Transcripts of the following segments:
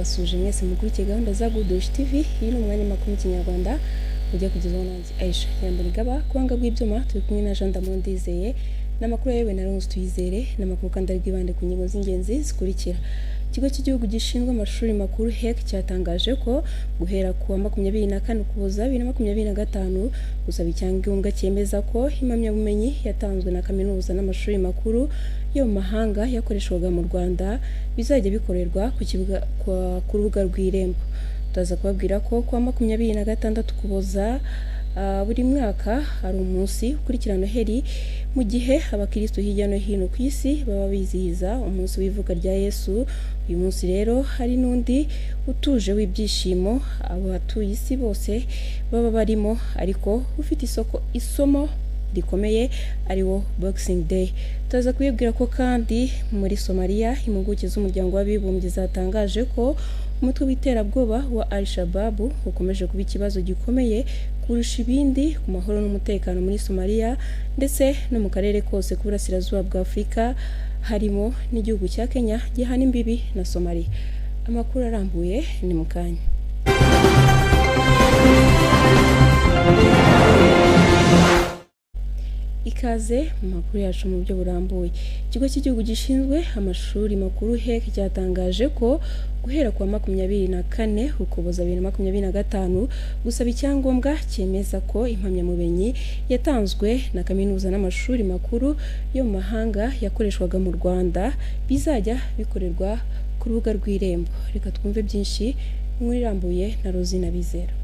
ndabasuje mwese mukurikiye gahunda za Good TV. Iyi ni umwanya makuru mu Kinyarwanda ujya kugezwaho nanjye Aisha Nyambarigaba. Kuanga bw'ibyuma turi kumwe na Jean Damon Ndizeye n'amakuru yewe na Rose Tuyizere n'amakuru kandi ari bwibande ku ngingo z'ingenzi zikurikira. Ikigo cy'igihugu gishinzwe amashuri makuru HEC cyatangaje ko guhera ku wa 24 Ukuboza 2025 gusaba icyangombwa cyemeza ko impamyabumenyi yatanzwe na kaminuza n'amashuri makuru yo mu mahanga yakoreshwaga mu Rwanda bizajya bikorerwa ku rubuga rw'Irembo. Turaza kubabwira ko kwa 26 Ukuboza buri mwaka hari umunsi ukurikirana Noheli mu gihe abakristo hirya no hino ku isi baba bizihiza umunsi w'ivuka rya Yesu. Uyu munsi rero hari n'undi utuje w'ibyishimo abatuye isi bose baba barimo, ariko ufite isomo rikomeye ariwo Boxing Day. Turaza kubibwira ko kandi muri Somalia impuguke z'umuryango w'abibumbye zatangaje ko umutwe w'iterabwoba wa Al-Shabaab ukomeje kuba ikibazo gikomeye kurusha ibindi ku mahoro n'umutekano muri Somalia ndetse no mu karere kose ku burasirazuba bwa Afurika, harimo n'igihugu cya Kenya gihana imbibi na Somalia. Amakuru arambuye ni mu kanya. Ikaze mu makuru yacu mu buryo burambuye. Ikigo cy'igihugu gishinzwe amashuri makuru HEC cyatangaje ko guhera kwa 24 Ukuboza 2025 gusaba icyangombwa cyemeza ko impamyabumenyi yatanzwe na kaminuza n'amashuri makuru yo mu mahanga yakoreshwaga mu Rwanda bizajya bikorerwa ku rubuga rw'Irembo. Reka twumve byinshi muri rambuye na Rosina Bizera.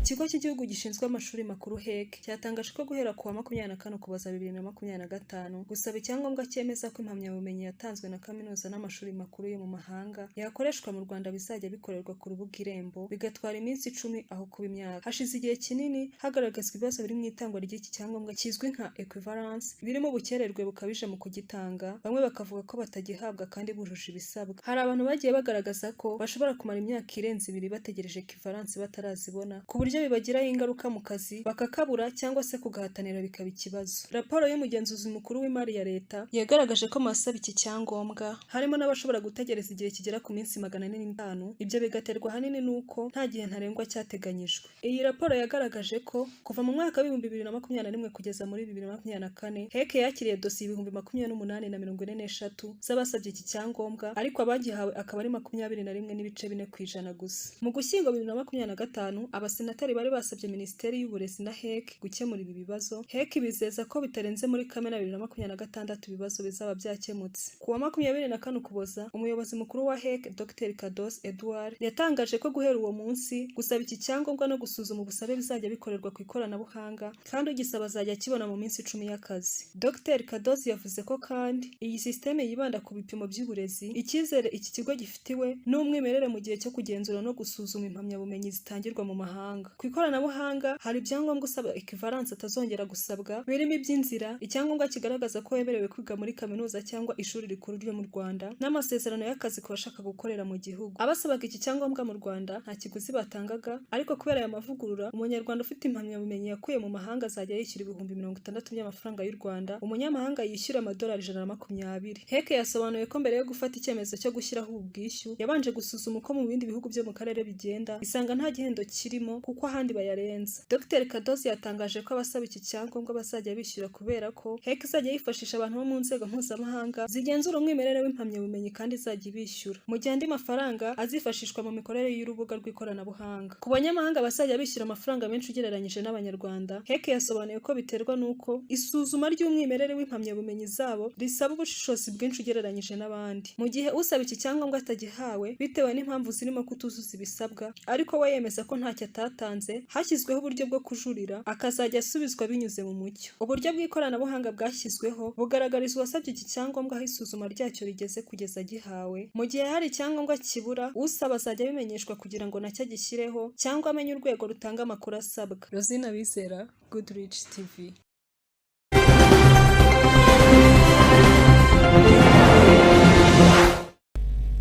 Ikigo cy'igihugu gishinzwe amashuri makuru HEC cyatangaje ko guhera ku wa 24 Ukuboza 2025 gusaba icyangombwa cyemeza ko impamyabumenyi yatanzwe na kaminuza n'amashuri makuru yo mu mahanga yakoreshwa mu Rwanda bizajya bikorerwa ku rubuga Irembo, bigatwara iminsi 10 aho kuba imyaka. Hashize igihe kinini hagaragazwa ibibazo biri mu itangwa ry'iki cyangombwa kizwi nka equivalence, birimo ubukererwe bukabije mu kugitanga, bamwe bakavuga ko batagihabwa kandi bujuje ibisabwa. Hari abantu bagiye bagaragaza ko bashobora kumara imyaka irenze 2 bategereje equivalence batarazibona, ku buryo bibagiraho ingaruka mu kazi bakakabura cyangwa se kugahatanira bikaba ikibazo. Raporo y'umugenzuzi mukuru w'imari ya leta yagaragaje ko masaba iki cyangombwa harimo n'abashobora gutegereza igihe kigera ku minsi 405. Ibyo bigaterwa hanini nuko nta gihe ntarengwa cyateganyijwe. Iyi raporo yagaragaje ko kuva mu mwaka wa 2021 kugeza muri 2024 HEC yakiriye dosiye 28,043 z'abasabye iki cyangombwa, ariko abagihawe akaba ari 21.4% gusa. Mu Gushyingo 2025 abasenateri bari basabye Minisiteri y'Uburezi na HEC gukemura ibi bibazo. HEC bizeza ko bitarenze muri Kamena 2026 ibibazo bizaba byakemutse. Ku wa 24 Ukuboza umuyobozi mukuru wa HEC Dr Kados Edouard yatangaje ko guhera uwo munsi gusaba iki cyangombwa no gusuzuma ubusabe bizajya bikorerwa ku ikoranabuhanga, kandi ugisaba azajya kibona mu minsi 10 y'akazi. Dr Kados yavuze ko kandi iyi systeme yibanda ku bipimo by'uburezi, icyizere iki kigo gifitiwe n'umwimerere mu gihe cyo kugenzura no gusuzuma impamyabumenyi zitangirwa mu mahanga. Ku ikoranabuhanga hari ibyangombwa usaba equivalence atazongera gusabwa, birimo iby'inzira, icyangombwa kigaragaza ko wemerewe kwiga muri kaminuza cyangwa ishuri rikuru ryo mu Rwanda, n'amasezerano y'akazi ku bashaka gukorera mu gihugu. Abasabaga iki cyangombwa mu Rwanda nta kiguzi batangaga, ariko kubera aya mavugurura umunyarwanda ufite impamyabumenyi yakuye mu mahanga azajya yishyura ibihumbi 60 by'amafaranga y'u Rwanda, umunyamahanga yishyura amadolari 120. HEC yasobanuye ko mbere yo gufata icyemezo cyo gushyiraho ubu bwishyu yabanje gusuzuma uko mu bindi bihugu byo mu karere bigenda, isanga nta gihendo kirimo kuko ahandi bayarenza. Dr Kadosi yatangaje ko abasaba iki cyangombwa bazajya bishyura kubera ko HEC izajya yifashisha abantu bo mu nzego mpuzamahanga zigenzura umwimerere w'impamyabumenyi kandi izajya ibishyura, mu gihe andi mafaranga azifashishwa mu mikorere y'urubuga rw'ikoranabuhanga. Ku banyamahanga bazajya bishyura amafaranga menshi ugereranyije n'abanyarwanda. HEC yasobanuye ko biterwa n'uko isuzuma ry'umwimerere w'impamyabumenyi zabo risaba ubushishozi bwinshi ugereranyije n'abandi, mu gihe usaba iki cyangombwa atagihawe bitewe n'impamvu zirimo kutuzuza ibisabwa, ariko we yemeza ko ntacyo atatanze. Hashyizweho uburyo bwo kujurira akazajya asubizwa binyuze mu mucyo. Uburyo bw'ikoranabuhanga bwashyizweho bugaragariza uwasabye iki cyangombwa aho isuzuma ryacyo rigeze kugeza gihawe. Mu gihe hari icyangombwa kibura, usaba azajya abimenyeshwa kugira ngo nacyo agishyireho cyangwa amenye urwego rutanga amakuru asabwa. Rosina Bizera, Goodrich TV.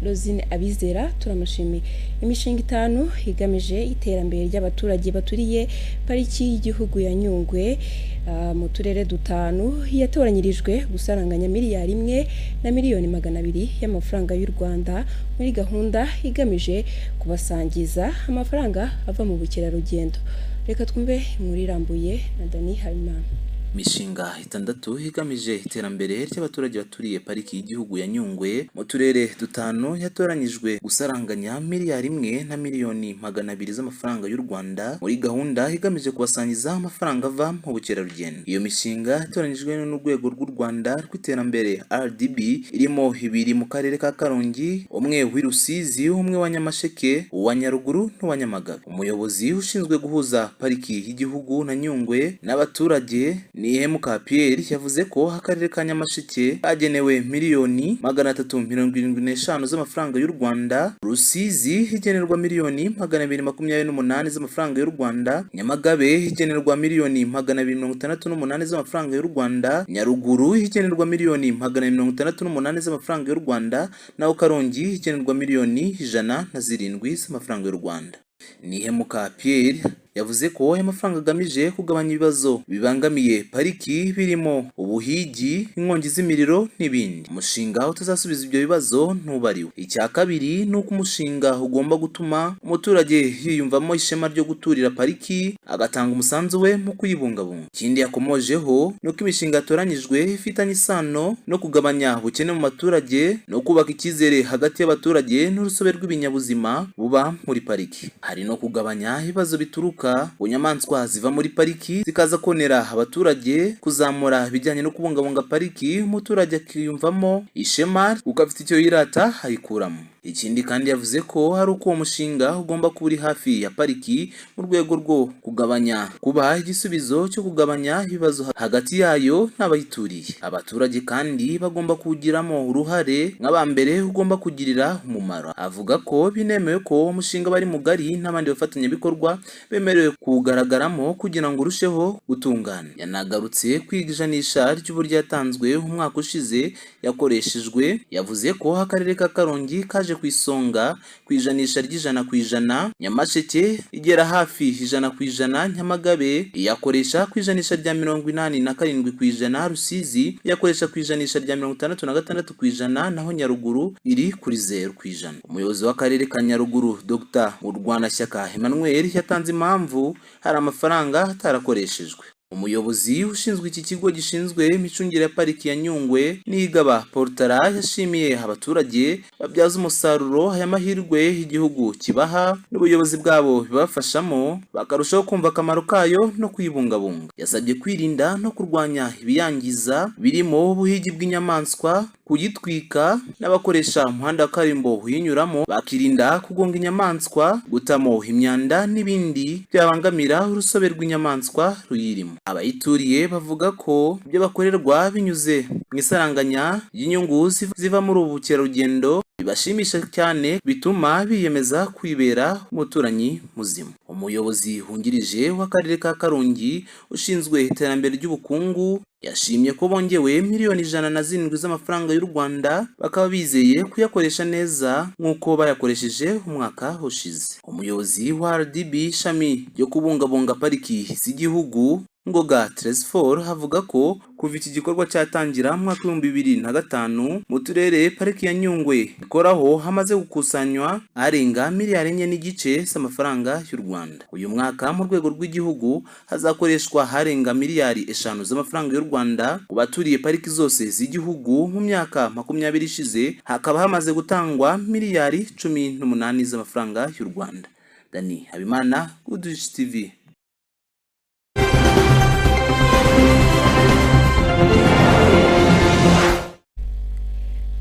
Rosine Abizera turamushimiye. Imishinga 5 igamije iterambere ry'abaturage baturiye pariki y'igihugu ya Nyungwe mu turere 5 yatoranyirijwe gusaranganya miliyari 1 na miliyoni 200 y'amafaranga y'u Rwanda muri gahunda igamije kubasangiza amafaranga ava mu bukerarugendo. Reka twumve inkuru irambuye na Dani Habimana. Mishinga 6 igamije iterambere ry'abaturage baturiye pariki y'igihugu ya Nyungwe mu turere 5 yatoranyijwe gusaranganya miliyari 1 na miliyoni 200 z'amafaranga y'u Rwanda muri gahunda igamije kubasangiza amafaranga ava mu bukerarugendo. Iyo mishinga yatoranyijwe n'urwego rw'u Rwanda rw'iterambere RDB irimo 2 mu karere ka Karongi, umwe w'i Rusizi, umwe wa Nyamasheke, uwa Nyaruguru n'uwa Nyamagabe. Umuyobozi ushinzwe guhuza pariki y'igihugu na Nyungwe n'abaturage Nihemuka Pierre yavuze ko akarere ka Nyamasheke kagenewe miliyoni 375 z'amafaranga y'u Rwanda, Rusizi higenerwa miliyoni 228 z'amafaranga y'u Rwanda, Nyamagabe higenerwa miliyoni 268 z'amafaranga y'u Rwanda, Nyaruguru higenerwa miliyoni 268 z'amafaranga y'u Rwanda, naho Karongi higenerwa miliyoni 107 z'amafaranga y'u Rwanda. Nihemuka Pierre yavuze ko aya mafaranga agamije kugabanya ibibazo bibangamiye pariki birimo ubuhigi, inkongi z'imiriro n'ibindi. Umushinga utazasubiza ibyo bibazo ntubariwe. Icya kabiri ni uko umushinga ugomba gutuma umuturage yiyumvamo ishema ryo guturira pariki agatanga umusanzu we mu kuyibungabunga. Ikindi yakomojeho ni uko imishinga yatoranyijwe ifitanye isano no kugabanya ubukene mu baturage no kubaka icyizere hagati y'abaturage n'urusobe rw'ibinyabuzima buba muri pariki. Hari no kugabanya ibibazo bituruka bunyamaswa ziva muri pariki zikaza konera abaturage, kuzamura ibijyanye no kubungabunga pariki, umuturage akiyumvamo ishema kuko afite icyo yirata ayikuramo. Ikindi kandi yavuze ko hari uko uwo mushinga ugomba kuba uri hafi ya pariki mu rwego rwo kugabanya kuba igisubizo cyo kugabanya ibibazo hagati yayo n'abayituriye. Abaturage kandi bagomba kuwugiramo uruhare nk'abambere ugomba kugirira umumaro. Avuga ko binemewe ko umushinga bari mugari n'abandi bafatanyabikorwa bemerewe kuwugaragaramo kugira ngo urusheho gutungana. Yanagarutse kwiga ijanisha ry'uburyo yatanzwe umwaka ushize yakoreshejwe. Yavuze ko akarere ka Karongi kaje ku isonga ku ijanisha ry'100%, Nyamasheke igera hafi 100%, Nyamagabe yakoresha ku ijanisha rya 87%, Rusizi yakoresha ku ijanisha rya 66%, naho Nyaruguru iri kuri 0%. Umuyobozi w'akarere ka Nyaruguru Dr. Urwanashyaka Emmanuel yatanze impamvu hari amafaranga atarakoreshejwe. Umuyobozi ushinzwe iki kigo gishinzwe imicungire ya pariki ya Nyungwe Nigaba Portara yashimiye abaturage babyaza umusaruro aya mahirwe igihugu kibaha n'ubuyobozi bwabo bibafashamo bakarushaho kumva akamaro kayo no kuyibungabunga. Yasabye kwirinda no kurwanya ibiyangiza birimo ubuhigi bw'inyamaswa, kuyitwika, n'abakoresha umuhanda wa karimbo uyinyuramo bakirinda kugonga inyamaswa, gutamo imyanda n'ibindi byabangamira urusobe rw'inyamaswa ruyirimo. Abayituriye bavuga ko ibyo bakorerwa binyuze mu isaranganya ry'inyungu ziva muri ubu bukerarugendo bibashimisha cyane, bituma biyemeza kwibera umuturanyi muzima. Umuyobozi wungirije w'akarere ka Karongi ushinzwe iterambere ry'ubukungu yashimye ko bongewe miliyoni 107 z'amafaranga y'u Rwanda, bakaba bizeye kuyakoresha neza nk'uko bayakoresheje umwaka ushize. Umuyobozi wa RDB ishami ryo kubungabunga pariki z'igihugu Ngoga Tresfor havuga ko kuva iki gikorwa cyatangira mu mwaka 2005 mu turere pariki ya Nyungwe ikoraho hamaze gukusanywa arenga miliyari 4 n'igice z'amafaranga y'u Rwanda. Uyu mwaka mu rwego rw'igihugu hazakoreshwa harenga miliyari 5 z'amafaranga y'u Rwanda ku baturiye pariki zose z'igihugu. Mu myaka 20 ishize hakaba hamaze gutangwa miliyari 18 z'amafaranga y'u Rwanda. Dani Habimana, Good News TV.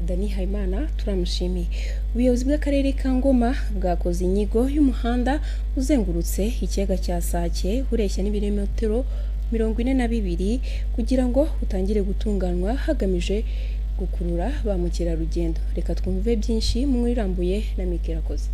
Dani Habimana turamushimiye. Ubuyobozi bw'akarere ka Ngoma bwakoze inyigo y'umuhanda uzengurutse ikiyaga cya Sake ureshya n'ibirometero 42 kugira ngo utangire gutunganywa hagamije gukurura ba mukerarugendo. Reka twumve byinshi mu irambuye na Mikirakoze.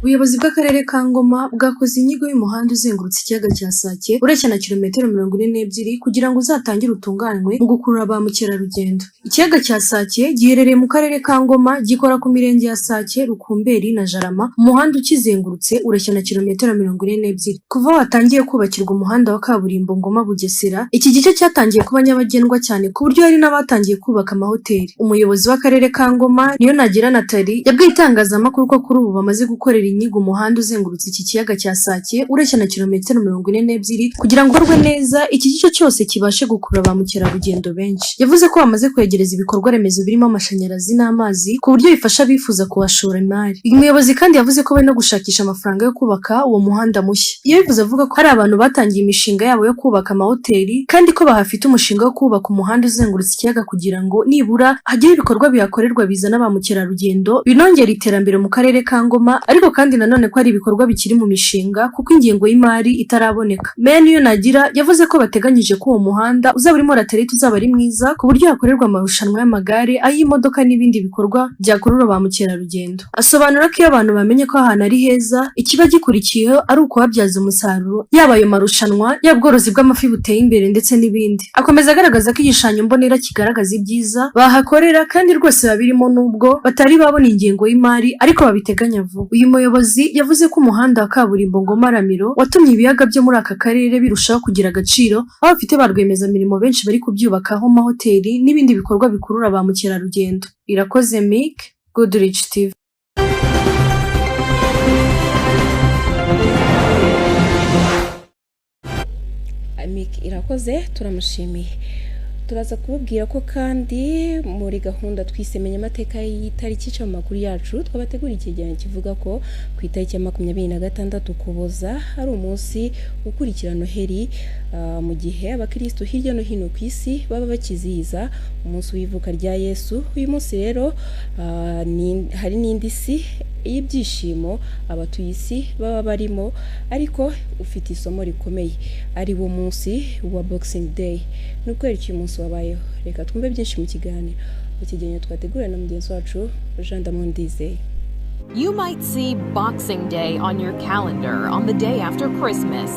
Ubuyobozi bw'akarere ka Ngoma bwakoze inyigo y'umuhanda uzengurutse ikiyaga cya Sake ureshya na kilometero 42 kugira ngo uzatangire utunganywe mu gukurura ba mukerarugendo. Ikiyaga cya Sake giherereye mu karere ka Ngoma, gikora ku mirenge ya Sake, Rukumberi na Jarama. Umuhanda ukizengurutse ureshya na kilometero 42. Kuva watangiye kubakirwa umuhanda wa kaburimbo Ngoma Bugesera, iki gice cyatangiye kuba nyabagendwa cyane ku buryo hari n'abatangiye kubaka amahoteli. Umuyobozi w'akarere ka Ngoma Niyonagira Nathalie yabwiye itangazamakuru ko kuri ubu bamaze gukorera inyigo umuhanda uzengurutse iki kiyaga cya Sake ureshya na kilometero 42 kugira ngo ukorwe neza iki gice cyose kibashe gukurura ba mukerarugendo benshi. Yavuze ko bamaze kwegereza ibikorwa remezo birimo amashanyarazi n'amazi ku buryo bifasha abifuza kuhashora imari. Uyu muyobozi kandi yavuze ko bari no gushakisha amafaranga yo kubaka uwo muhanda mushya. Yabivuze avuga ko hari abantu batangiye imishinga yabo yo kubaka amahoteli kandi ko bahafite umushinga wo kubaka umuhanda uzengurutse ikiyaga kugira ngo nibura hagire ibikorwa bihakorerwa bizana ba mukerarugendo binongera iterambere mu karere ka Ngoma, ariko kandi nanone ko hari ibikorwa bikiri mu mishinga kuko ingengo y'imari itaraboneka. Meya Niyonagira yavuze ko bateganyije ko uwo muhanda uzaba urimo laterite uzaba ari mwiza ku buryo hakorerwa amarushanwa y'amagare, ay'imodoka n'ibindi bikorwa byakurura ba mukerarugendo. Asobanura ko iyo abantu bamenye ko ahantu ari heza, ikiba gikurikiyeho ari ukuhabyaza umusaruro, yaba ayo marushanwa, yaba ubworozi bw'amafi buteye imbere ndetse n'ibindi. Akomeza agaragaza ko igishushanyo mbonera kigaragaza ibyiza bahakorera kandi rwose babirimo nubwo batari babona ingengo y'imari ariko babiteganya vuba. Uyu muyobozi yavuze ko umuhanda wa kaburimbo Ngoma Ramiro watumye ibiyaga byo muri aka karere birushaho kugira agaciro, aho bafite ba rwiyemezamirimo benshi bari kubyubakaho amahoteli n'ibindi bikorwa bikurura ba mukerarugendo. Irakoze Mick, Goodrich TV. Mick Irakoze turamushimiye. Turaza kubabwira ko kandi muri gahunda twisemenya amateka y'itariki cyo makuru yacu twabategura ikigereranyo kivuga ko ku itariki ya 26 Ukuboza ari umunsi ukurikira Noheli, mu gihe abakristo hirya no hino ku isi baba bakizihiza umunsi w'ivuka rya Yesu. Uyu munsi rero hari n'indi si y'ibyishimo abatuye isi baba barimo, ariko ufite isomo rikomeye, ari wo munsi wa Boxing Day. Nukwereka uyu munsi wabayeho, reka twumve byinshi mu kiganiro twategura na mugenzi wacu Jean Damondizeye. You might see Boxing Day on your calendar on the day after Christmas.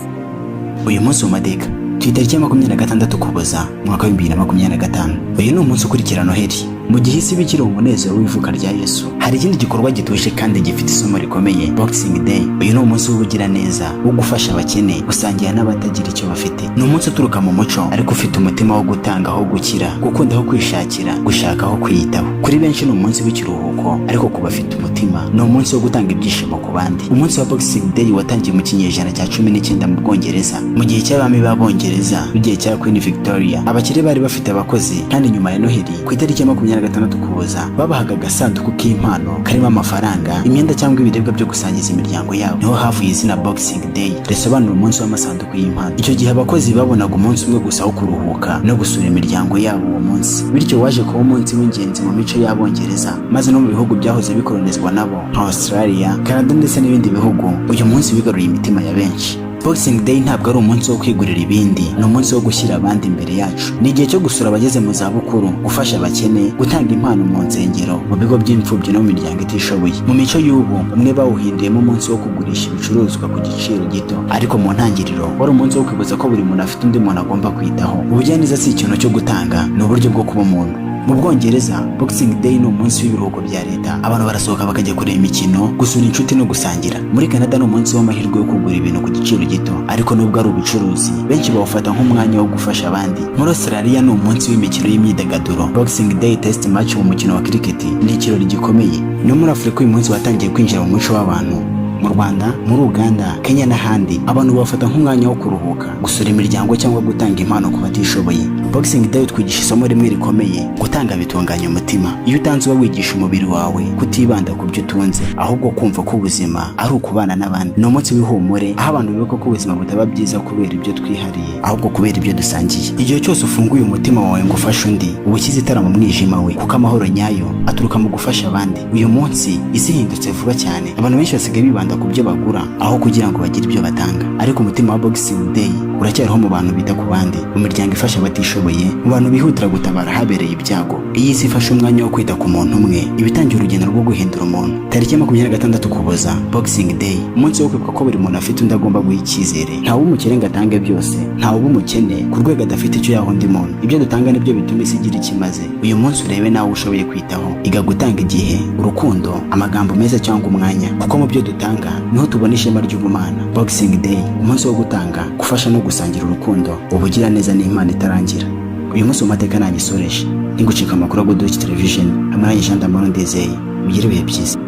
Uyu munsi mu mateka ku itariki ya 26 Ukuboza mwaka wa 2025, uyu ni umunsi ukurikira Noheli. Mu gihe isi bikiri umunezero w'ivuka rya Yesu, hari ikindi gikorwa gituje kandi gifite isomo rikomeye, Boxing Day. Uyu ni umunsi w'ubugiraneza, wo gufasha abakene, gusangira n'abatagira icyo bafite. Ni umunsi uturuka mu muco ariko ufite umutima wo gutanga aho gukira, gukunda aho kwishakira, gushaka aho kwiyitaho. Kuri benshi ni umunsi w'ikiruhuko, ariko ku bafite umutima ni umunsi wo gutanga ibyishimo ku bandi. Umunsi wa Boxing Day watangiye mu kinyejana cya 19 mu Bwongereza, mu gihe cy'abami b'Abongereza n'igihe cya Queen Victoria. Abakire bari bafite abakozi, kandi nyuma ya Noheli ku itariki ya 26 Ukuboza babahaga agasanduku k'impano karimo amafaranga, imyenda cyangwa ibiribwa byo gusangiza imiryango yabo. Niho havuye izina Boxing Day, risobanura umunsi w'amasanduku y'impano. Icyo gihe abakozi babonaga umunsi umwe gusa wo kuruhuka no gusura imiryango yabo uwo munsi, bityo waje kuba umunsi w'ingenzi mu mico y'Abongereza, maze no mu bihugu byahoze bikolonizwa nabo nka Australia, Canada ndetse n'ibindi bihugu. Uyu munsi wigaruye imitima ya benshi. Boxing Day ntabwo ari umunsi wo kwigurira ibindi, ni umunsi wo gushyira abandi imbere yacu. Ni igihe cyo gusura abageze mu zabukuru, gufasha abakene, gutanga impano mu nsengero, mu bigo by'imfubyi no mu miryango itishoboye. Mu mico y'ubu umwe bawuhinduyemo umunsi wo kugurisha ibicuruzwa ku giciro gito, ariko mu ntangiriro wari umunsi wo kwibuza ko buri muntu afite undi muntu agomba kwitaho. Ubujyaneza si ikintu cyo gutanga, ni uburyo bwo kuba umuntu. Mu Bwongereza Boxing Day ni umunsi w'ibiruhuko bya leta, abantu barasohoka bakajya kureba imikino, gusura inshuti no gusangira. Muri Canada ni umunsi w'amahirwe yo kugura ibintu ku giciro gito, ariko nubwo ari ubucuruzi benshi bawufata nk'umwanya wo gufasha abandi. Muri Australia ni umunsi w'imikino y'imyidagaduro, Boxing Day Test match mu mukino wa cricket ni ikirori gikomeye. No muri Afurika uyu munsi watangiye kwinjira mu muco w'abantu. Mu Rwanda, muri Uganda, Kenya n'ahandi abantu bafata nk'umwanya wo kuruhuka, gusura imiryango cyangwa gutanga impano ku batishoboye. Boxing Day twigisha isomo rimwe rikomeye, gutanga bitunganya umutima. Iyo utanze uba wigisha umubiri wawe kutibanda ku byo utunze, ahubwo kumva ko ubuzima ari ukubana n'abandi. Ni umunsi w'ihumure, aho abantu bibuka ko ubuzima butaba byiza kubera ibyo twihariye, ahubwo kubera ibyo dusangiye. Igihe cyose ufunguye umutima wawe ngo ufashe undi, uba ushyize itara mu mwijima we, kuko amahoro nyayo aturuka mu gufasha abandi. Uyu munsi isi ihindutse vuba cyane, abantu benshi basigaye bibanda kwibanda ku byo bagura aho kugira ngo bagire ibyo batanga. Ariko umutima wa Boxing Day uracyariho mu bantu bita ku bandi, mu miryango ifasha abatishoboye, mu bantu bihutira gutabara habereye ibyago. Iyi si ifashe umwanya wo kwita ku muntu umwe, ibitangira urugendo rwo guhindura umuntu. Tariki ya 26 Ukuboza, Boxing Day, umunsi wo kwibuka ko buri muntu afite undi agomba guha icyizere. Ntawe umukene ngo atange byose, ntawe umukene ku rwego adafite icyo yaha undi muntu. Ibyo dutanga nibyo bituma isi igira ikimaze. Uyu munsi urebe nawe ushoboye kwitaho, iga gutanga igihe, urukundo, amagambo meza cyangwa umwanya, kuko mu byo dutanga niho tubona ishema ry'ubumana. Boxing Day, umunsi wo gutanga, gufasha no gusangira urukundo, ubugira neza n'Imana itarangira. Uyu munsi mu mateka nangisoreje, nigucika amakuru ya Good Television, hamwe na Jean Damoro Ndizeye. Mugire ibihe byiza.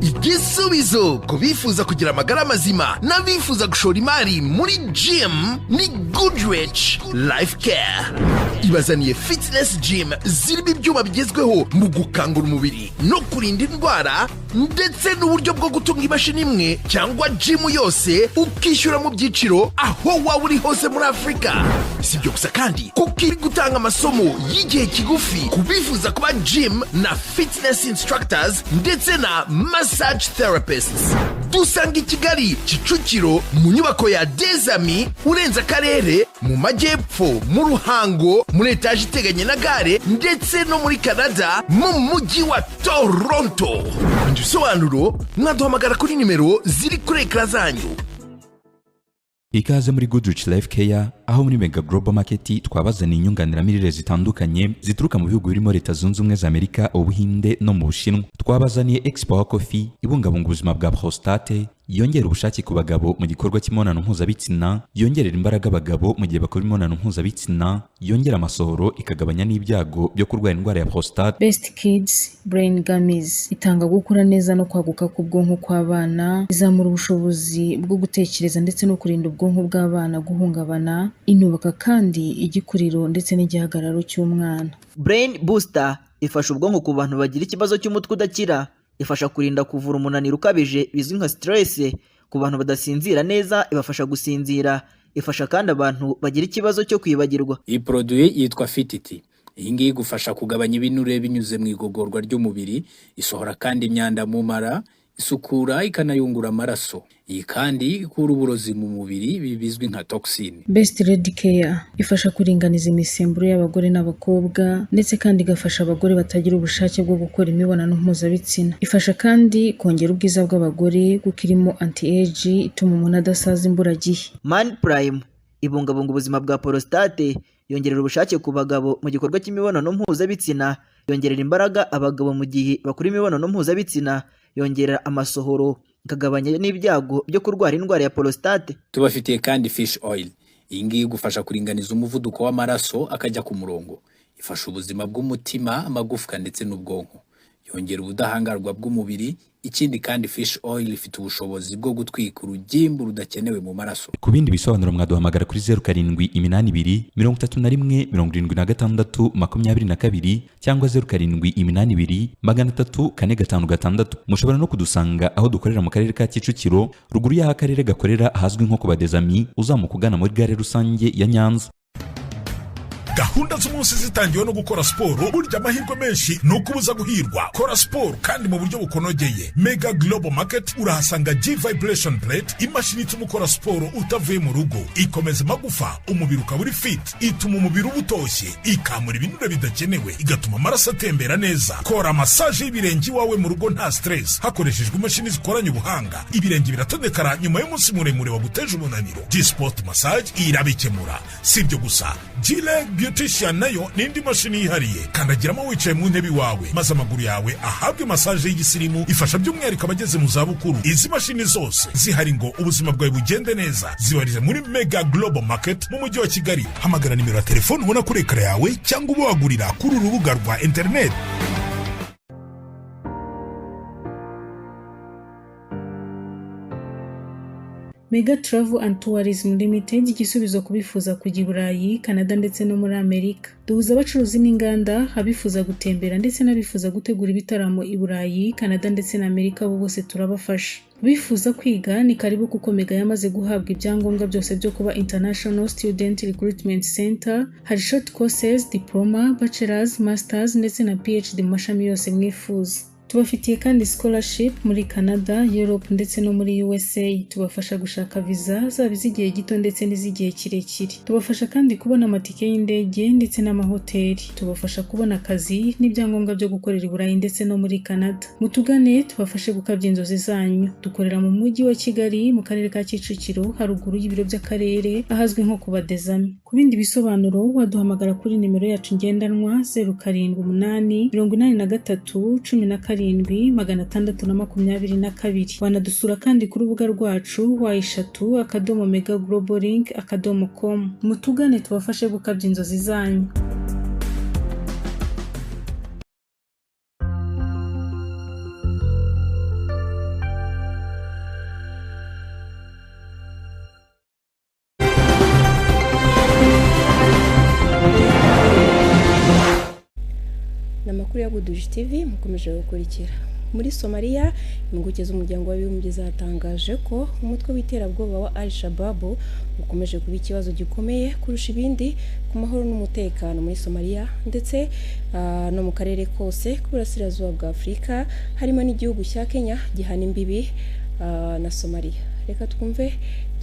Igisubizo ku bifuza kugira amagara mazima n'abifuza gushora imari muri gym ni Goodrich Life Care. Ibazaniye fitness gym zirimo ibyuma bigezweho mu gukangura umubiri no kurinda indwara, ndetse n'uburyo bwo gutunga imashini imwe cyangwa gym yose ukishyura mu byiciro aho waba uri hose muri Afurika. Si ibyo gusa kandi kuko iri gutanga amasomo y'igihe kigufi ku bifuza kuba gym na fitness instructors ndetse na massage therapists. Dusanga i Kigali Kicukiro mu nyubako ya Dezami, urenze akarere mu majyepfo mu Ruhango muri etaje iteganye na gare, ndetse no muri Canada mu mujyi wa Toronto. Ibisobanuro mwaduhamagara kuri nimero ziri kuri ekara zanyu. Ikaze muri Goodrich Life Care, aho muri Mega Global Market twabazaniye inyunganiramirire zitandukanye zituruka mu bihugu birimo Leta Zunze Ubumwe za Amerika, Ubuhinde no mu Bushinwa. Twabazaniye Expower Coffee ibungabunga ubuzima bwa prostate, yongera ubushake ku bagabo mu gikorwa cy'imibonano mpuzabitsina, yongerera imbaraga abagabo mu gihe bakora imibonano mpuzabitsina, yongera amasohoro ikagabanya n'ibyago byo kurwara indwara ya prostate. Best Kids Brain Gummies itanga gukura neza no kwaguka k'ubwonko kw'abana, izamura ubushobozi bwo gutekereza ndetse no kurinda ubwonko bw'abana guhungabana, inubaka kandi igikuriro ndetse n'igihagararo cy'umwana. Brain Booster ifasha ubwonko ku bantu bagira ikibazo cy'umutwe udakira, ifasha kurinda kuvura umunaniro ukabije bizwi nka stress, ku bantu badasinzira neza ibafasha gusinzira, ifasha kandi abantu bagira ikibazo cyo kwibagirwa. Iyi produit yitwa Fititi. Iyi ngiyi igufasha kugabanya ibinure binyuze mu igogorwa ry'umubiri, isohora kandi imyanda mu mara, isukura ikanayungura amaraso. Iyi kandi ikura uburozi mu mubiri bizwi nka toxine. Best Lady Care ifasha kuringaniza imisemburo y'abagore n'abakobwa, ndetse kandi igafasha abagore batagira ubushake bwo gukora imibonano mpuzabitsina. Ifasha kandi kongera ubwiza bw'abagore kuko irimo anti-age ituma umuntu adasaza imburagihe. Man Prime ibungabunga ubuzima bwa prostate, yongerera ubushake ku bagabo mu gikorwa cy'imibonano mpuzabitsina, yongerera imbaraga abagabo mu gihe bakora imibonano mpuzabitsina, yongerera amasohoro ikagabanya n'ibyago byo kurwara indwara ya prostate. Tubafitiye kandi Fish Oil. Iyi ngiyi igufasha kuringaniza umuvuduko w'amaraso akajya ku murongo, ifasha ubuzima bw'umutima, amagufwa ndetse n'ubwonko, yongera ubudahangarwa bw'umubiri. Ikindi kandi Fish Oil ifite ubushobozi bwo gutwika urugimbu rudakenewe mu maraso. Ku bindi bisobanuro mwaduhamagara kuri 0782 31 76 22 cyangwa 0782 304 Mushobora no kudusanga aho dukorera mu karere ka Kicukiro, ruguru y'aho akarere gakorera ahazwi nko ku Badezami, uzamuka ugana muri gare rusange ya Nyanza. Gahunda z'umunsi zitangiwe no gukora siporo, burya amahirwe menshi ni ukubuza guhirwa. Kora siporo kandi mu buryo bukonogeye. Mega Global Market urahasanga G-Vibration Plate, imashini ituma ukora siporo utavuye mu rugo, ikomeza amagufa, umubiri ukaba uri fit, ituma umubiri uba utoshye, ikamura ibinure bidakenewe, igatuma amaraso atembera neza. Kora massage y'ibirenge iwawe mu rugo nta stress hakoreshejwe imashini zikoranye ubuhanga. Ibirenge biratondekara nyuma y'umunsi muremure waguteje umunaniro. G-Sport Massage irabikemura. Sibyo gusa, G-Leg Beautician nayo n'indi mashini yihariye, kandagiramo wicaye mu ntebe iwawe maze amaguru yawe ahabwe massage y'igisirimu, ifasha by'umwihariko abageze mu zabukuru. Izi mashini zose zihari ngo ubuzima bwawe bugende neza. Zibarize muri Mega Global Market mu mujyi wa Kigali. Hamagara nimero ya telefone ubona kuri ekara yawe cyangwa uba wagurira kuri uru rubuga rwa internet. Mega Travel and Tourism Limited igisubizo kubifuza kujya i Burayi, Canada ndetse no muri Amerika. Duhuza abacuruzi n'inganda, abifuza gutembera ndetse n'abifuza gutegura ibitaramo i Burayi, Canada ndetse na Amerika, bo bose turabafasha. Bifuza kwiga ni karibu kuko Mega yamaze guhabwa ibyangombwa byose byo kuba International Student Recruitment Center. Hari short courses, diploma, bachelors, masters ndetse na PhD mu mashami yose mwifuza. Tubafitiye kandi scholarship muri Canada, Europe ndetse no muri USA. Tubafasha gushaka visa zaba iz'igihe gito ndetse n'iz'igihe kirekire. Tubafasha kandi kubona amatike y'indege ndetse n'amahoteli. Tubafasha kubona akazi n'ibyangombwa byo gukorera i Burayi ndetse no muri Canada. Mutugane tubafashe gukabya inzozi zanyu. Dukorera mu mujyi wa Kigali mu karere ka Kicukiro, haruguru y'ibiro by'akarere ahazwi nko ku Badezami. Ku bindi bisobanuro waduhamagara kuri nimero yacu ngendanwa 078 83 17 wanadusura kandi ku rubuga rwacu wa3.megaglobalink.com. Mutugane tubafashe gukabya inzozi zanyu. Namakuru ya Good TV mukomeje gukurikira. Muri Somalia, impuguke z'umuryango w'abibumbye zatangaje ko umutwe w'iterabwoba wa Al-Shabaab ukomeje kuba ikibazo gikomeye kurusha ibindi ku mahoro n'umutekano muri Somalia ndetse no mu karere kose k'uburasirazuba bwa Afurika, harimo n'igihugu cya Kenya gihana imbibi na Somalia. Reka twumve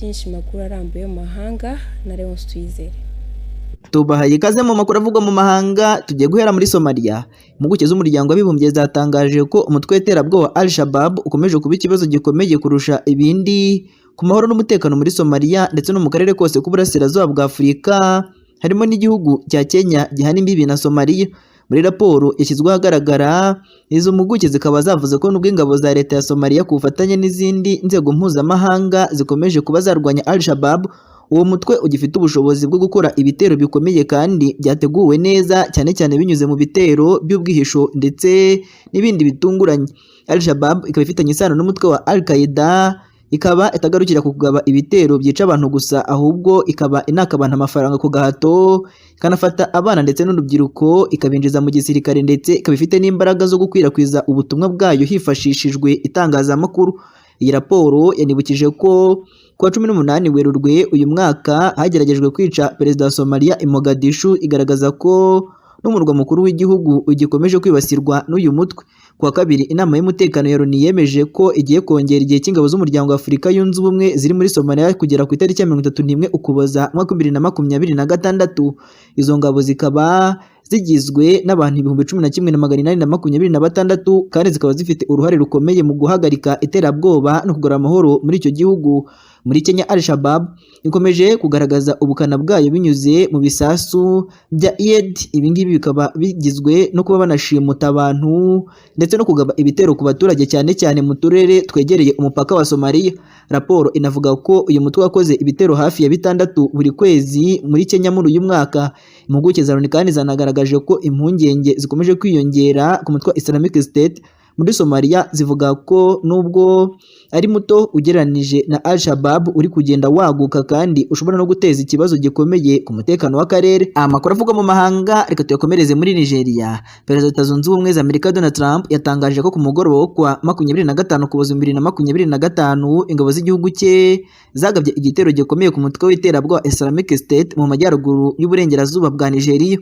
byinshi makuru arambuye mu mahanga na Leonce Tuyizere. Tubahaye ikaze mu makuru avugwa mu mahanga. Tugiye guhera muri Somalia. Impuguke z'umuryango w'abibumbye zatangaje ko umutwe w'iterabwoba Al-Shabaab ukomeje kuba ikibazo gikomeye kurusha ibindi ku mahoro n'umutekano muri Somalia ndetse no mu karere kose k'uburasirazuba bwa Afurika, harimo n'igihugu cya Kenya gihana imbibi na Somalia. Muri raporo yashyizwe ahagaragara, izo mpuguke zikaba zavuze ko nubwo ingabo za leta ya Somalia ku bufatanye n'izindi nzego mpuzamahanga zikomeje kuba zarwanya Al-Shabaab, uwo mutwe ugifite ubushobozi bwo gukora ibitero bikomeye kandi byateguwe neza, cyane cyane binyuze mu bitero by'ubwihisho ndetse n'ibindi bitunguranye. Al-Shabaab ikaba ifitanye isano n'umutwe wa Al-Qaeda, ikaba itagarukira kugaba ibitero byica abantu gusa, ahubwo ikaba inakabana amafaranga ku gahato, ikanafata abana ndetse n'urubyiruko ikabinjiza mu gisirikare, ndetse ikaba ifite n'imbaraga zo gukwirakwiza ubutumwa bwayo hifashishijwe itangazamakuru. Iyi raporo yanibukije ko kuwa 18 Werurwe uyu mwaka hageragejwe kwica perezida wa Somalia i Mogadishu, igaragaza ko n'umurwa mukuru w'igihugu ugikomeje kwibasirwa n'uyu mutwe. Kuwa kabiri inama y'umutekano ya Loni yemeje ko igiye kongera igihe cy'ingabo z'umuryango wa Afurika yunze ubumwe ziri muri Somalia kugera ku itariki ya 31 Ukuboza 2026. Izo ngabo zikaba zigizwe n'abantu 11,826 kandi zikaba zifite uruhare rukomeye mu guhagarika iterabwoba no kugarura amahoro muri icyo gihugu. Muri Kenya, Al-Shabaab ikomeje kugaragaza ubukana bwayo binyuze mu bisasu bya Eid. Ibingibi bikaba bigizwe no kuba banashimuta abantu ndetse no kugaba ibitero ku baturage, cyane cyane mu turere twegereye umupaka wa Somalia. Raporo inavuga ko uyu mutwe wakoze ibitero hafi ya 6 buri kwezi muri Kenya muri uyu mwaka. Impuguke za Loni kandi zanagaragaje ko impungenge zikomeje kwiyongera ku mutwe wa Islamic State muri Somalia, zivuga ko nubwo ari muto ugereranije na Al-Shabaab uri kugenda waguka kandi ushobora no guteza ikibazo gikomeye ku mutekano w'akarere. Amakuru avugwa mu mahanga reka tuyakomereze muri Nigeria. Perezida Zunze Ubumwe za Amerika Donald Trump yatangaje ko ku mugoroba wo kwa 25 Ukuboza 2025 ingabo z'igihugu cye zagabye igitero gikomeye ku mutwe w'iterabwoba Islamic State mu majyaruguru y'uburengerazuba bwa Nigeria.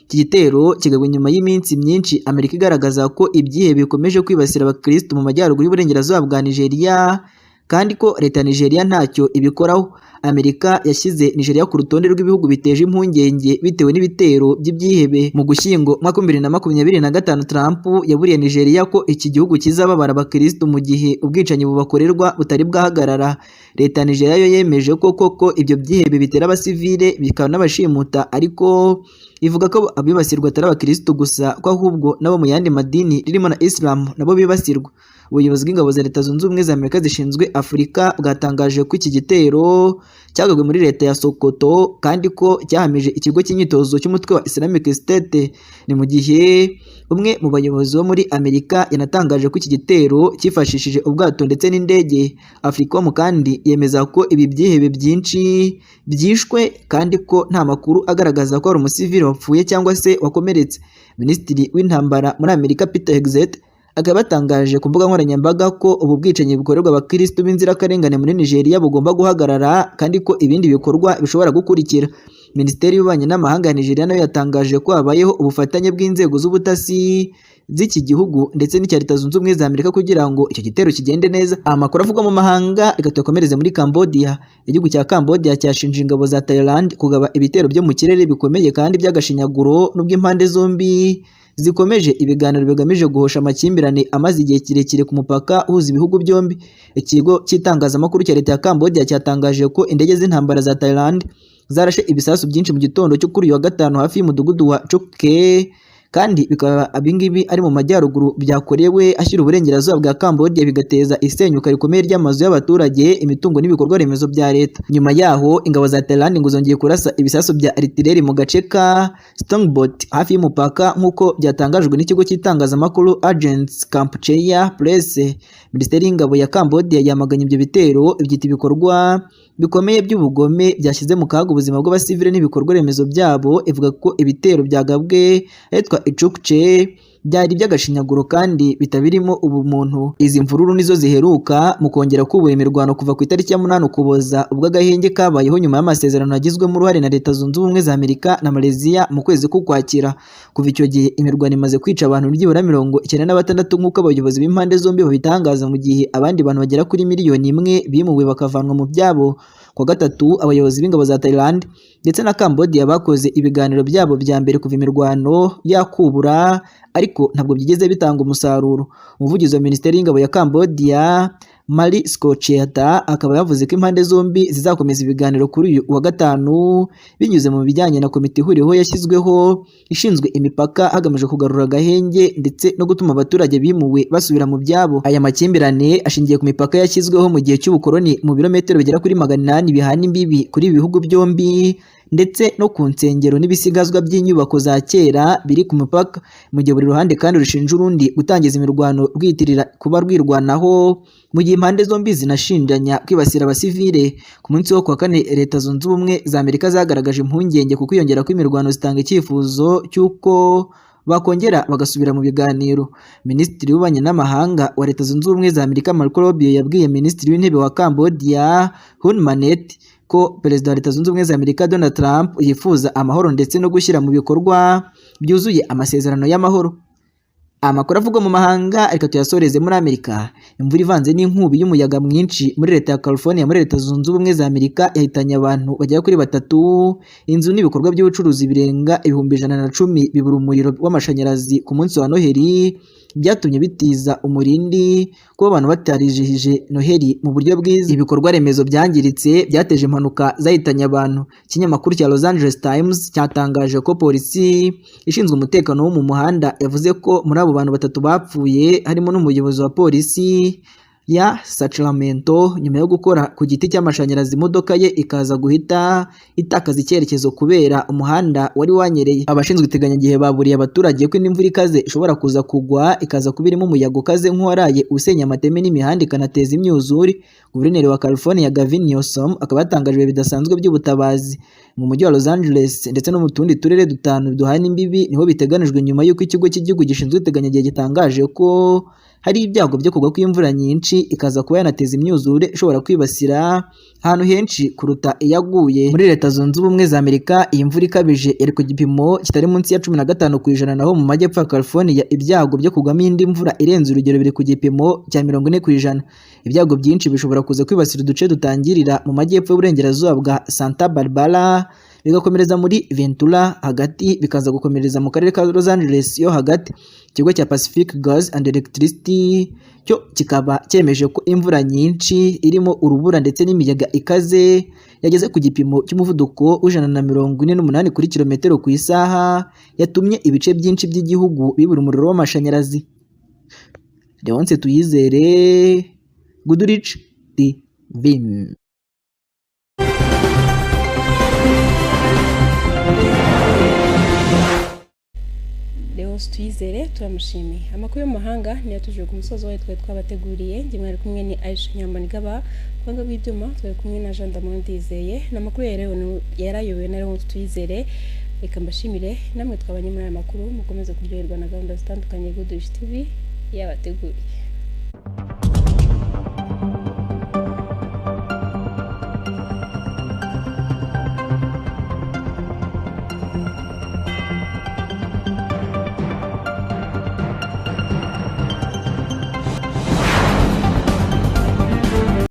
Iki gitero kigabwe nyuma y'iminsi myinshi Amerika igaragaza ko ibyihe bikomeje kwibasira abakristo mu majyaruguru y'uburengerazuba bwa Nigeria, kandi ko leta ya Nigeria ntacyo ibikoraho. Amerika yashyize Nigeria ku rutonde rw'ibihugu biteje impungenge bitewe n'ibitero by'ibyihebe. Mu Gushyingo 2025 Trump yaburiye Nigeria ko iki gihugu kizababara abakristo mu gihe ubwicanyi bubakorerwa butari bwahagarara. Leta ya Nigeria yo yemeje ko koko ibyo byihebe bitera abasivile bikaba n'abashimuta, ariko ivuga ko abibasirwa atari abakristo gusa, ko ahubwo nabo mu yandi madini ririmo na Islam nabo bibasirwa. Ubuyobozi bw'ingabo za Leta Zunze Ubumwe za Amerika zishinzwe Afurika bwatangaje ko iki gitero cyagabwe muri leta ya Sokoto kandi ko cyahamije ikigo cy'imyitozo cy'umutwe wa Islamic State. Ni mu gihe umwe mu bayobozi bo muri Amerika yanatangaje ko iki gitero cyifashishije ubwato ndetse n'indege. Africom kandi yemeza ko ibi byihebe byinshi byishwe kandi ko nta makuru agaragaza ko hari umusivili wapfuye cyangwa se wakomeretse. Minisitiri w'intambara muri Amerika Peter Hegseth akaba yatangaje ku mbuga nkoranyambaga ko ubu bwicanyi bukorerwa abakristo b'inzirakarengane muri Nigeria bugomba guhagarara kandi ko ibindi bikorwa bishobora gukurikira. Minisiteri y'Ububanyi n'Amahanga ya Nigeria nayo yatangaje ko habayeho ubufatanye bw'inzego z'ubutasi z'iki gihugu ndetse n'icya Leta Zunze Ubumwe za Amerika kugira ngo icyo gitero kigende neza. Amakuru avugwa mu mahanga reka tuyakomereze muri Cambodia. Igihugu cya Cambodia cyashinje ingabo za Thailand kugaba ibitero byo mu kirere bikomeye kandi by'agashinyaguro n'ubwo impande zombi zikomeje ibiganiro bigamije guhosha amakimbirane amaze igihe kirekire ku mupaka uhuza ibihugu byombi. Ikigo cy'itangazamakuru cya leta ya Cambodia cyatangaje ko indege z'intambara za Thailand zarashe ibisasu byinshi mu gitondo cyo kuri uyu wa gatanu hafi y'umudugudu wa Choke kandi bikaba abingibi ari mu majyaruguru byakorewe ashyira uburengerazuba bwa Cambodia bigateza isenyuka rikomeye ry'amazu y'abaturage, imitungo n'ibikorwa remezo bya leta. Nyuma yaho ingabo za Thailand ngo zongeye kurasa ibisasu bya artillery mu gace ka Stongbot hafi y'umupaka nk'uko byatangajwe n'ikigo cy'itangazamakuru Agence Kampuchea Press. Minisiteri y'ingabo ya Cambodia yamaganye ibyo bitero ibyita ibikorwa bikomeye by'ubugome byashyize mu kaga ubuzima bw'abasivile n'ibikorwa remezo byabo. Ivuga ko ibitero byagabwe ahitwa Chukche byari by'agashinyaguro kandi bitabirimo ubumuntu. Izi mvururu nizo ziheruka mu kongera kubura imirwano kuva ku itariki ya 8 Ukuboza ubwo agahenge kabayeho nyuma y'amasezerano yagizwemo uruhare na Leta Zunze Ubumwe za Amerika na Malaysia mu kwezi k'Ukwakira. Kuva icyo gihe imirwano imaze kwica abantu byibura 96 nk'uko abayobozi b'impande zombi babitangaza, mu gihe abandi bantu bagera kuri 1 miliyoni bimuwe bakavanwa mu byabo. Kwa gatatu abayobozi b'ingabo za Thailand ndetse na Cambodia bakoze ibiganiro byabo bya mbere kuva imirwano yakubura ariko ntabwo byigeze bitanga umusaruro. Umuvugizi wa Minisiteri y'Ingabo ya Cambodia Mali Skocheta akaba yavuze ko impande zombi zizakomeza ibiganiro kuri uyu wa gatanu binyuze mu bijyanye na komite ihuriweho yashyizweho ishinzwe imipaka hagamijwe kugarura agahenge ndetse no gutuma abaturage bimuwe basubira mu byabo. Aya makimbirane ashingiye ku mipaka yashyizweho mu gihe cy'ubukoloni mu birometero bigera kuri 800 bihana imbibi kuri ibihugu byombi ndetse no ku nsengero n'ibisigazwa by'inyubako za kera biri ku mupaka, mu gihe buri ruhande kandi rushinja urundi gutangiza imirwano rwiyitirira kuba rwirwanaho, mu gihe impande zombi zinashinjanya kwibasira abasivile. Ku munsi wo kuwa kane Leta Zunze Ubumwe za Amerika zagaragaje impungenge ku kwiyongera kw'imirwano zitanga icyifuzo cy'uko bakongera bagasubira mu biganiro. Minisitiri w'Ububanyi n'Amahanga wa Leta Zunze Ubumwe za Amerika Marco Rubio yabwiye Minisitiri w'Intebe wa Cambodia Hun Manet ko Perezida wa Leta Zunze Ubumwe za Amerika Donald Trump yifuza amahoro ndetse no gushyira mu bikorwa byuzuye amasezerano y'amahoro. Amakuru avugwa mu mahanga ariko tuyasoreze muri Amerika. Imvura ivanze n'inkubi y'umuyaga mwinshi muri leta ya California muri Leta Zunze Ubumwe za Amerika yahitanye abantu bagera kuri 3, inzu n'ibikorwa by'ubucuruzi birenga 110 bibura umuriro w'amashanyarazi ku munsi wa Noheli, byatumye bitiza umurindi kuba abantu batarijihije Noheli mu buryo bwiza. Ibikorwa remezo byangiritse byateje impanuka zahitanye abantu. Ikinyamakuru cya Los Angeles Times cyatangaje ko polisi ishinzwe umutekano wo mu muhanda yavuze ko muri abo bantu 3 bapfuye harimo n'umuyobozi wa polisi ya Sacramento nyuma yo gukora ku giti cy'amashanyarazi imodoka ye ikaza guhita itakaza icyerekezo kubera umuhanda wari wanyereye. Abashinzwe iteganyagihe baburiye abaturage ko imvura ikaze ishobora kuza kugwa ikaza kuba irimo umuyaga ukaze nk'uwaraye usenya amateme n'imihanda ikanateza imyuzure. Guverineri wa California Gavin Newsom akaba yatangaje bidasanzwe by'ubutabazi mu mujyi wa Los Angeles ndetse no mu tundi turere 5 duhana imbibi niho biteganijwe nyuma y'uko ikigo cy'igihugu gishinzwe iteganyagihe gitangaje ko hari ibyago byo kugwa kw'imvura nyinshi ikaza kuba yanateza imyuzure ishobora kwibasira ahantu henshi kuruta iyaguye. Muri Leta Zunze Ubumwe za Amerika iyi mvura ikabije iri ku gipimo kitari munsi ya 15%, naho mu majyepfo ya California ibyago byo kugwamo indi mvura irenze urugero biri ku gipimo cya 40%. Ibyago byinshi bishobora kuza kwibasira uduce dutangirira mu majyepfo y'uburengerazuba bwa Santa Barbara bigakomereza muri Ventura hagati bikaza gukomereza mu karere ka Los Angeles yo hagati. Ikigo cya Pacific Gas and Electricity cyo kikaba cyemeje ko imvura nyinshi irimo urubura ndetse n'imiyaga ikaze yageze ku gipimo cy'umuvuduko w'148 kuri kilometero ku isaha yatumye ibice byinshi by'igihugu bibura umuriro w'amashanyarazi. Leonce Tuyizere, Goodrich TV. Leonce Tuyizere turamushimiye. Amakuru yo mu mahanga niyo tuje ku musozo wayo twari twabateguriye. Nge mwari kumwe ni Aisha Nyambanigaba, kwanga bw'ibyuma twari kumwe na Jean Damon Ndizeye. Namakuru yarayobowe na Leonce Tuyizere. Reka mbashimire namwe twabanye muri aya makuru mukomeze kuryoherwa na gahunda zitandukanye Good Dish TV yabateguriye.